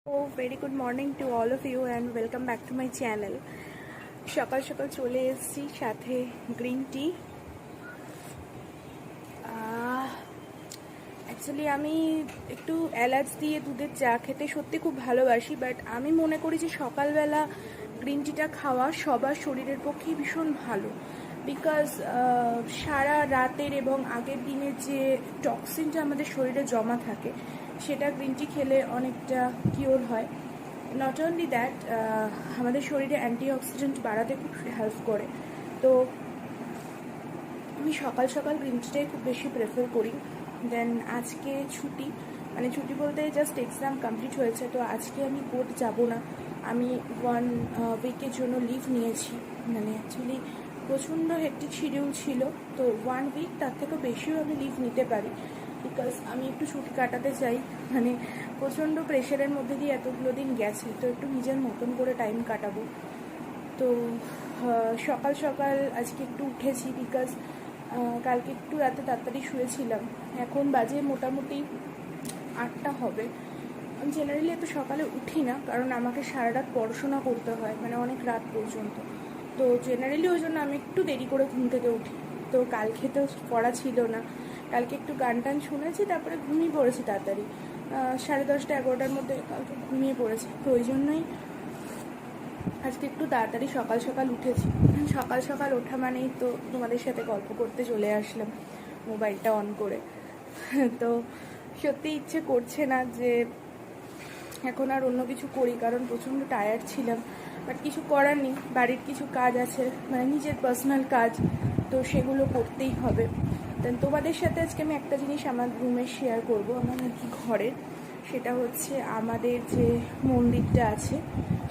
Oh, very good morning to all of you and welcome back to my channel. সকাল সকাল চলে এসেছি সাথে গ্রিন টি। অ্যাকচুয়ালি আমি একটু এলাচ দিয়ে দুধের চা খেতে সত্যি খুব ভালোবাসি, বাট আমি মনে করি যে সকালবেলা গ্রিন টিটা খাওয়া সবার শরীরের পক্ষেই ভীষণ ভালো। বিকজ সারা রাতের এবং আগের দিনের যে টক্সিনটা আমাদের শরীরে জমা থাকে সেটা গ্রিন টি খেলে অনেকটা কিওর হয়। নট অনলি দ্যাট, আমাদের শরীরে অ্যান্টিঅক্সিডেন্ট বাড়াতে খুব হেল্প করে। তো আমি সকাল সকাল গ্রিন টিটাই খুব বেশি প্রেফার করি। দেন আজকে ছুটি, মানে ছুটি বলতে জাস্ট এক্সাম কমপ্লিট হয়েছে, তো আজকে আমি কোর্ট যাব না। আমি 1 উইকের জন্য লিভ নিয়েছি। মানে অ্যাকচুয়ালি প্রচণ্ড হেক্টিক শিডিউল ছিল, তো 1 উইক তার থেকেও বেশিও আমি লিভ নিতে পারি, বিকজ আমি একটু ছুটি কাটাতে চাই। মানে প্রচণ্ড প্রেশারের মধ্যে দিয়ে এতগুলো দিন গেছে, তো একটু নিজের মতন করে টাইম কাটাবো। তো সকাল সকাল আজকে একটু উঠেছি, বিকজ কালকে একটু রাতে তাড়াতাড়ি শুয়েছিলাম। এখন বাজে মোটামুটি 8টা হবে। আমি জেনারেলি এত সকালে উঠি না, কারণ আমাকে সারা রাত পড়াশোনা করতে হয়, মানে অনেক রাত পর্যন্ত। তো জেনারেলি ওই জন্য আমি একটু দেরি করে ঘুম থেকে উঠি। তো কালকে তো পড়া ছিল না, কালকে একটু গান টান শুনেছি, তারপরে ঘুমিয়ে পড়েছি তাড়াতাড়ি। 10:30 11টার মধ্যে কালকে ঘুমিয়ে পড়েছি, তো ওই জন্যই আজকে একটু তাড়াতাড়ি সকাল সকাল উঠেছি। সকাল সকাল ওঠা মানেই তো তোমাদের সাথে গল্প করতে চলে আসলাম মোবাইলটা অন করে। তো সত্যি ইচ্ছে করছে না যে এখন আর অন্য কিছু করি, কারণ প্রচণ্ড টায়ার্ড ছিলাম। বাট কিছু করার নেই, বাড়ির কিছু কাজ আছে, মানে নিজের পার্সোনাল কাজ, তো সেগুলো করতেই হবে। দেন তোমাদের সাথে আজকে আমি একটা জিনিস আমার রুমে শেয়ার করব, আমার আর কি ঘরের। সেটা হচ্ছে আমাদের যে মন্দিরটা আছে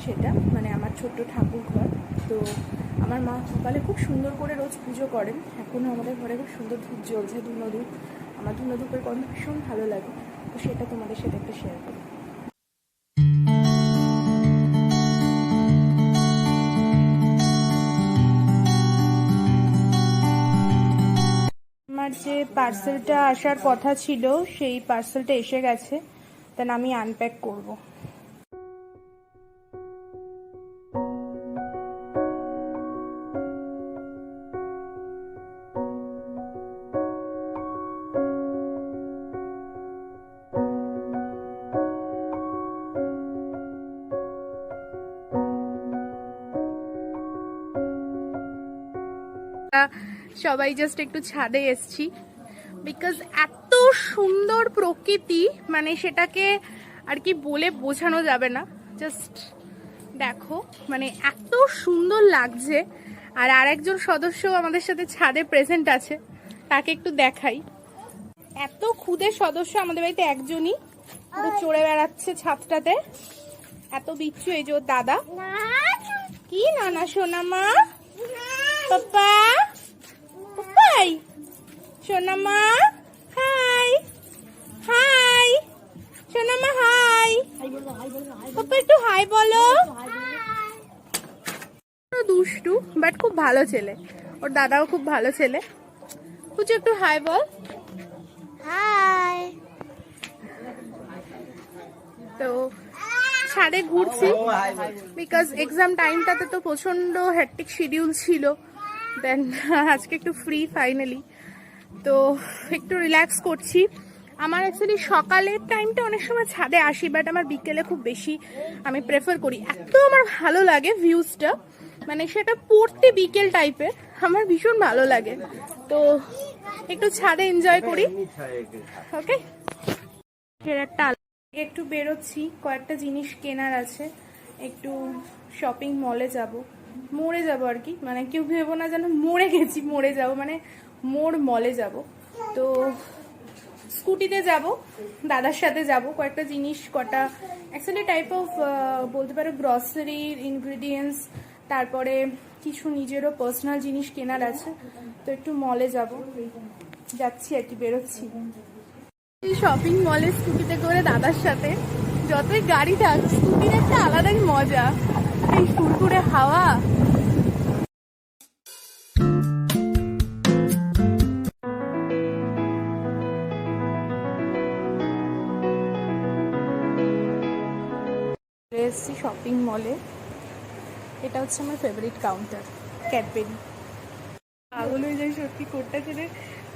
সেটা, মানে আমার ছোট্ট ঠাকুর ঘর। তো আমার মা সকালে খুব সুন্দর করে রোজ পুজো করেন। এখনও আমাদের ঘরে খুব সুন্দর ধূপ জ্বলছে, ধুনো ধূপ। আমার ধুনো ধূপের গন্ধ ভীষণ ভালো লাগে, তো সেটা তোমাদের সাথে একটু শেয়ার করি। আমার যে পার্সেলটা আসার কথা ছিল সেই পার্সেলটা এসে গেছে, দেন আমি আনপ্যাক করব। সবাই জাস্ট একটু ছাদে এসছি, বিকজ এত সুন্দর প্রকৃতি, মানে সেটাকে আর কি বলে বোঝানো যাবে না। জাস্ট দেখো, মানে এত সুন্দর লাগছে। আর আরেকজন সদস্য আমাদের সাথে ছাদে প্রেজেন্ট আছে, তাকে একটু দেখাই। এত খুদে সদস্য আমাদের বাড়িতে একজনই, পুরো চড়ে বেড়াচ্ছে ছাদটাতে। এত বিচ্ছু, এই যে ওর দাদা। কি নানা সোনা মা, পাপা পাপাই, সোনা মা হাই, হাই সোনা মা হাই, পাপা একটু হাই বলো। দুষ্টু বাট খুব ভালো ছেলে, ওর দাদাও খুব ভালো ছেলে। কুচু একটু হাই বল। হাই। তো ছাদে ঘুরছি, বিকজ এক্সাম টাইমটাতে তো প্রচন্ড হেক্টিক শিডিউল ছিল। দেন আজকে একটু ফ্রি ফাইনালি, তো একটু রিল্যাক্স করছি। আমার অ্যাকচুয়ালি সকালের টাইমটা অনেক সময় ছাদে আসি, বাট আমার বিকেলে খুব বেশি আমি প্রেফার করি। এত আমার ভালো লাগে ভিউজটা, মানে সেটা পড়তে বিকেল টাইপের আমার ভীষণ ভালো লাগে। তো একটু ছাদে এনজয় করি। ওকে, একটা একটু বেরোচ্ছি, কয়েকটা জিনিস কেনার আছে, একটু শপিং মলে যাব, মরে যাব আর কি। মানে কেউ ভেবো না যেন মরে গেছি, মরে যাব মানে মলে যাব। তো স্কুটিতে যাব, দাদার সাথে যাব। কয়েকটা জিনিস, কটা অ্যাকচুয়ালি টাইপ অফ বলতে পারো গ্রসারির ইনগ্রিডিয়েন্টস, তারপরে কিছু নিজেরও পার্সোনাল জিনিস কেনার আছে, তো একটু মলে যাচ্ছি আর কি, বেরোচ্ছি। এই শপিং মলে স্কুটিতে করে দাদার সাথে, যতই গাড়ি থাক স্কুটির একটা আলাদাই মজা, এই ফুরফুরে হাওয়া। এসেছি শপিং মলে। এটা হচ্ছে আমার ফেভারিট কাউন্টার, ক্যাডবেরি। পাগল হয়ে যায় সত্যি,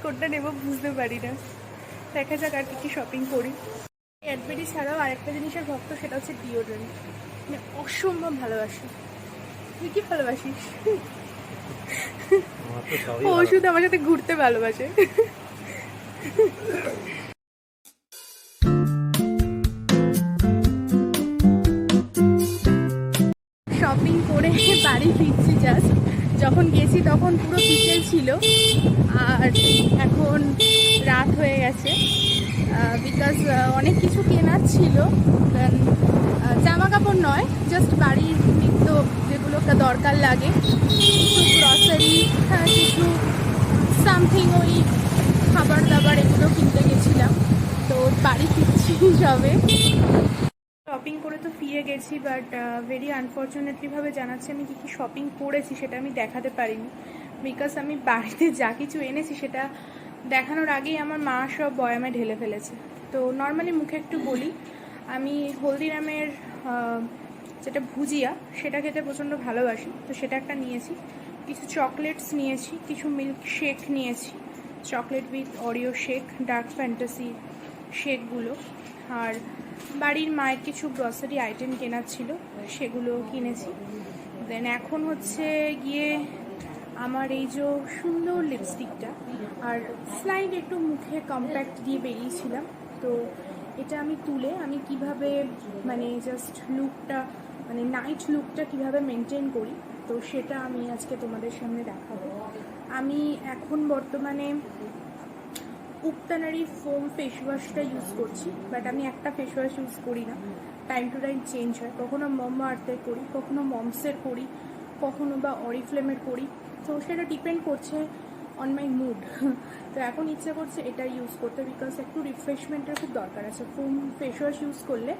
কোনটা নেবো বুঝতে পারি না। দেখা যাক আর কি শপিং করি। ক্যাডবেরি ছাড়াও আরেকটা জিনিসের ভক্ত, সেটা হচ্ছে ডিওড্রেন্ট। মানে অসম্ভব ভালোবাসি। তুই কি ভালোবাসিস? ও শুধু আমার সাথে ঘুরতে ভালোবাসে। শপিং করে বাড়ি ফিরছি জাস্ট। যখন গেছি তখন পুরো বিকেল ছিল, আর এখন রাত হয়ে গেছে। বিকজ অনেক কিছু কেনার ছিল, জামা কাপড় নয়, জাস্ট বাড়ির নিত্য যেগুলো দরকার লাগে, কিছু গ্রসারি, কিছু সামথিং, ওই খাবার দাবার এগুলো কিনতে গেছিলাম। তো বাড়ি ফিরছি সবে। শপিং করে তো ফিরে গেছি, বাট ভেরি আনফর্চুনেটলিভাবে জানাচ্ছি আমি কী শপিং করেছি সেটা আমি দেখাতে পারিনি। বিকজ আমি বাড়িতে যা কিছু এনেছি সেটা দেখানোর আগেই আমার মা সব বয়ামে ঢেলে ফেলেছে। তো নর্মালি মুখে একটু বলি, আমি হলদিরামের যেটা ভুজিয়া সেটা খেতে প্রচণ্ড ভালোবাসি, তো সেটা একটা নিয়েছি। কিছু চকলেটস নিয়েছি, কিছু মিল্ক শেক নিয়েছি, chocolate with Oreo shake, Dark Fantasy শেকগুলো। আর বাড়ির মায়ের কিছু গ্রসারি আইটেম কেনার ছিল, সেগুলো কিনেছি। দেন এখন হচ্ছে গিয়ে আমার এই যে সুন্দর লিপস্টিকটা আর স্লাইড একটু মুখে কম্প্যাক্ট দিয়ে বেরিয়েছিলাম, তো এটা আমি তুলে আমি কিভাবে মানে জাস্ট লুকটা, মানে নাইট লুকটা কিভাবে মেনটেন করি, তো সেটা আমি আজকে তোমাদের সামনে দেখাবো। আমি এখন বর্তমানে উক্তানারি ফোম ফেস ওয়াশটা ইউজ করছি, বাট আমি একটা ফেস ওয়াশ ইউজ করি না, টাইম টু টাইম চেঞ্জ হয়। কখনো মম আর্থের করি, কখনো মমসের করি, কখনো বা অরিফ্লেমের করি, তো সেটা ডিপেন্ড করছে অন মাই মুড। তো এখন ইচ্ছা করছে এটা ইউজ করতে, বিকজ একটু রিফ্রেশমেন্টের খুব দরকার আছে। ফোম ফেস ওয়াশ ইউজ করলে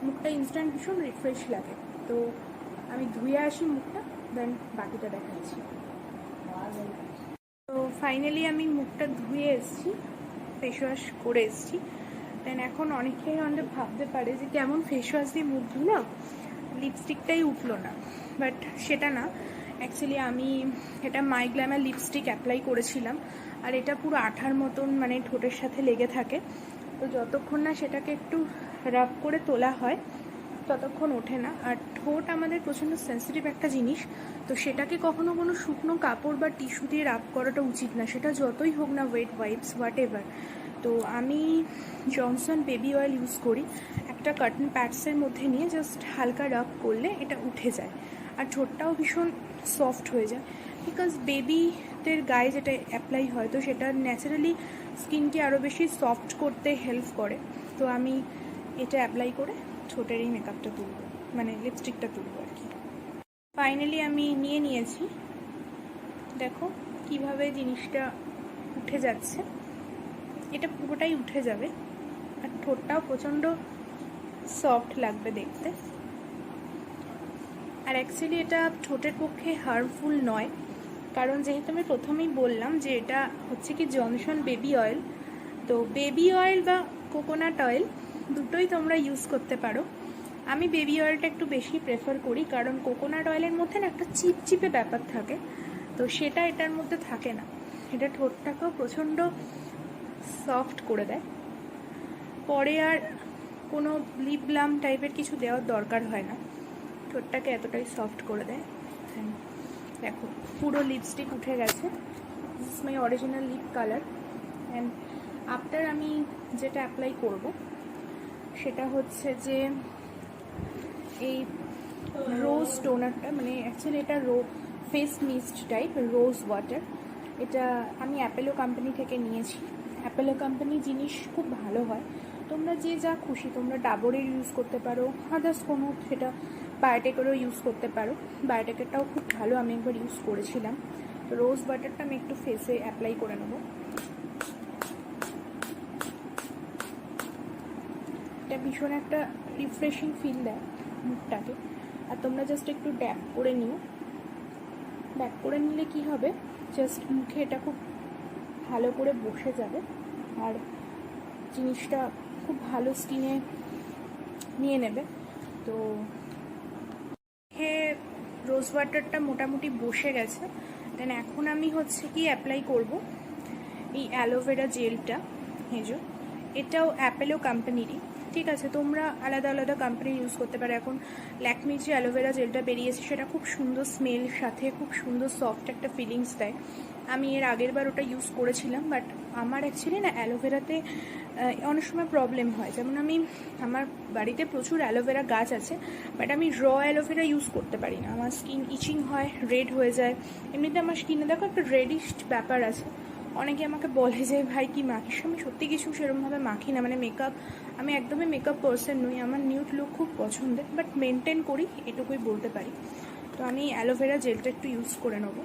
মুখটা ইনস্ট্যান্ট ভীষণ রিফ্রেশ লাগে। তো আমি ধুয়ে আসি মুখটা, দেন বাকিটা দেখাচ্ছি। তো ফাইনালি আমি মুখটা ধুয়ে এসেছি, ফেস ওয়াশ করে এসেছি। দেন এখন অনেকেই আমাদের ভাবতে পারে যে কেমন ফেস ওয়াশ দিয়ে মুখ ধুলাম, লিপস্টিকটাই উঠলো না, বাট সেটা না। অ্যাকচুয়ালি আমি এটা মাই গ্ল্যামার লিপস্টিক অ্যাপ্লাই করেছিলাম, আর এটা পুরো আঠার মতন মানে ঠোঁটের সাথে লেগে থাকে। তো যতক্ষণ না সেটাকে একটু রাব করে তোলা হয় ততক্ষণ ওঠে না। আর ঠোঁট আমাদের প্রচণ্ড সেন্সিটিভ একটা জিনিস, তো সেটাকে কখনো কোনো শুকনো কাপড় বা টিস্যু দিয়ে রাব করাটা উচিত না, সেটা যতই হোক না ওয়েট ওয়াইপস হোয়াট এভার। তো আমি জনসন বেবি অয়েল ইউজ করি, একটা কটন প্যাডসের মধ্যে নিয়ে জাস্ট হালকা রাব করলে এটা উঠে যায়, আর ঠোঁটটাও ভীষণ সফট হয়ে যায়। বিকজ বেবিদের গায়ে যেটা অ্যাপ্লাই হয়, তো সেটা ন্যাচারালি স্কিনকে আরও বেশি সফট করতে হেল্প করে। তো আমি এটা অ্যাপ্লাই করে ঠোঁটের এই মেকআপটা তুলব, মানে লিপস্টিকটা তুলব আর কি। ফাইনালি আমি নিয়ে নিয়েছি, দেখো কিভাবে জিনিসটা উঠে যাচ্ছে, এটা পুরোটাই উঠে যাবে, আর ঠোঁটটাও প্রচণ্ড সফট লাগবে দেখতে। আর অ্যাকচুয়ালি এটা ঠোঁটের পক্ষে হার্মফুল নয়, কারণ যেহেতু আমি প্রথমেই বললাম যে এটা হচ্ছে কি জনসন বেবি অয়েল, তো বেবি অয়েল বা কোকোনাট অয়েল দুটোই তোমরা ইউজ করতে পারো। আমি বেবি অয়েলটা একটু বেশি প্রেফার করি, কারণ কোকোনাট অয়েলের মধ্যে না একটা চিপচিপে ব্যাপার থাকে, তো সেটা এটার মধ্যে থাকে না। এটা ঠোঁটটাকেও প্রচণ্ড সফট করে দেয়, পরে আর কোনো লিপ বাম টাইপের কিছু দেওয়ার দরকার হয় না, ঠোঁটটাকে এতটাই সফট করে দেয়। দেখো পুরো লিপস্টিক উঠে গেছে, this is my original lip colour. And after আমি যেটা অ্যাপ্লাই করব সেটা হচ্ছে যে এই রোজ টোনারটা, মানে অ্যাকচুয়ালি এটা face mist type rose water. এটা আমি অ্যাপেলো কোম্পানি থেকে নিয়েছি। অ্যাপেলো কোম্পানি জিনিস খুব ভালো হয়, তোমরা যে যা খুশি, তোমরা ডাবরের ইউজ করতে পারো, আদার্স কোনো সেটা বায়োটেকেরও ইউজ করতে পারো। বায়োটেকেরটাও খুব ভালো, আমি একবার ইউজ করেছিলাম। তো রোজ ওয়াটারটা আমি একটু ফেসে অ্যাপ্লাই করে নেবো। এটা ভীষণ একটা রিফ্রেশিং ফিল দেয় মুখটাকে। আর তোমরা জাস্ট একটু ড্যাপ করে নিও, ড্যাপ করে নিলে কি হবে, জাস্ট মুখে এটা খুব ভালো করে বসে যাবে, আর জিনিসটা খুব ভালো স্কিনে নিয়ে নেবে। তো রোজ ওয়াটারটা মোটামুটি বসে গেছে। দেন এখন আমি হচ্ছে কি অ্যাপ্লাই করব এই অ্যালোভেরা জেলটা। হেজো, এটাও অ্যাপেলো কোম্পানিরই, ঠিক আছে। তোমরা আলাদা আলাদা কোম্পানি ইউজ করতে পারো। এখন ল্যাকমির যে অ্যালোভেরা জেলটা বেরিয়েছে সেটা খুব সুন্দর স্মেল, সাথে খুব সুন্দর সফট একটা ফিলিংস দেয়। আমি এর আগের বার ওটা ইউজ করেছিলাম, বাট আমার অ্যাকচুয়ালি না অ্যালোভেরাতে অনেক সময় প্রবলেম হয়। যেমন আমার বাড়িতে প্রচুর অ্যালোভেরা গাছ আছে, বাট আমি র অ্যালোভেরা ইউজ করতে পারি না। আমার স্কিন ইচিং হয়, রেড হয়ে যায়। এমনিতে আমার স্কিনে দেখো একটা রেডিশ ব্যাপার আছে। অনেকে আমাকে বলে যে ভাই কি মাখিস, আমি সত্যি কিছু সেরকমভাবে মাখি না। মানে মেকআপ, আমি একদমই মেকআপ পার্সন নই। আমার নিউড লুক খুব পছন্দের, বাট মেনটেন করি, এটুকুই বলতে পারি। তো আমি অ্যালোভেরা জেলটা একটু ইউজ করে নেবো।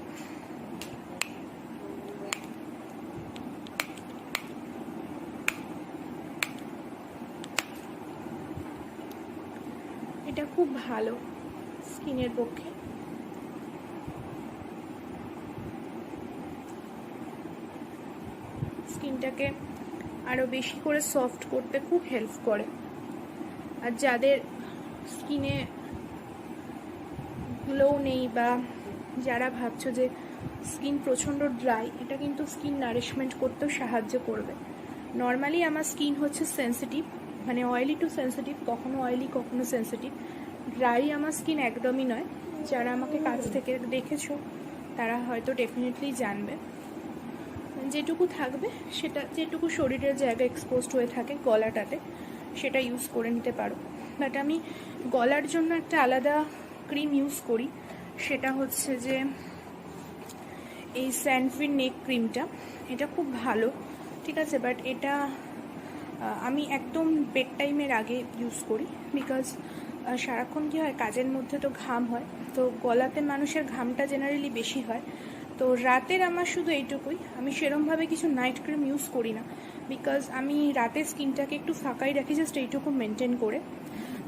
এটা খুব ভালো স্কিনের পক্ষে। স্কিনটাকে আরও বেশি করে সফট করতে খুব হেল্প করে। আর যাদের স্কিনে গ্লো নেই, বা যারা ভাবছো যে স্কিন প্রচণ্ড ড্রাই, এটা কিন্তু স্কিন নারিশমেন্ট করতেও সাহায্য করবে। নর্মালি আমার স্কিন হচ্ছে সেন্সিটিভ, মানে অয়েলি টু সেন্সিটিভ, কখনো অয়েলি কখনো সেন্সিটিভ। ড্রাই আমার স্কিন একদমই নয়। যারা আমাকে কাছ থেকে দেখেছো তারা হয়তো ডেফিনেটলি জানবে। যেটুকু থাকবে সেটা, যেটুকু শরীরের জায়গা এক্সপোজড হয়ে থাকে গলাটাতে, সেটা ইউজ করে নিতে পারো। বাট আমি গলার জন্য একটা আলাদা ক্রিম ইউজ করি, সেটা হচ্ছে যে এই স্যান্ডফিন নেক ক্রিমটা। এটা খুব ভালো, ঠিক আছে। বাট এটা আমি একদম বেড টাইমের আগে ইউজ করি, বিকজ সারাক্ষণ কী হয়, কাজের মধ্যে তো ঘাম হয়, তো গলাতে মানুষের ঘামটা জেনারেলি বেশি হয়। তো রাতের আমার শুধু এইটুকুই, আমি সেরমভাবে কিছু নাইট ক্রিম ইউজ করি না, বিকজ আমি রাতে স্কিনটাকে একটু ফাঁকাই রাখি, জাস্ট এইটুকু মেনটেন করে।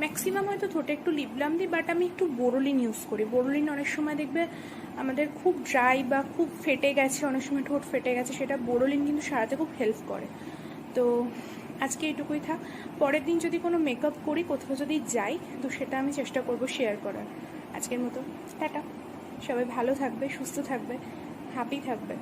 ম্যাক্সিমাম হয়তো ঠোঁটে একটু লিপ বাম দিই, বাট আমি একটু বোরোলিন ইউজ করি। বোরোলিন অনেক সময় দেখবে আমাদের খুব ড্রাই বা খুব ফেটে গেছে, অনেক সময় ঠোঁট ফেটে গেছে, সেটা বোরোলিন কিন্তু সারাতে খুব হেল্প করে। তো আজকে এইটুকুই থাক। পরের দিন যদি কোনো মেকআপ করি, কোথাও যদি যাই, তো সেটা আমি চেষ্টা করব শেয়ার করার। আজকের মতো টাটা। সবাই ভালো থাকবে, সুস্থ থাকবে, হ্যাপি থাকবে।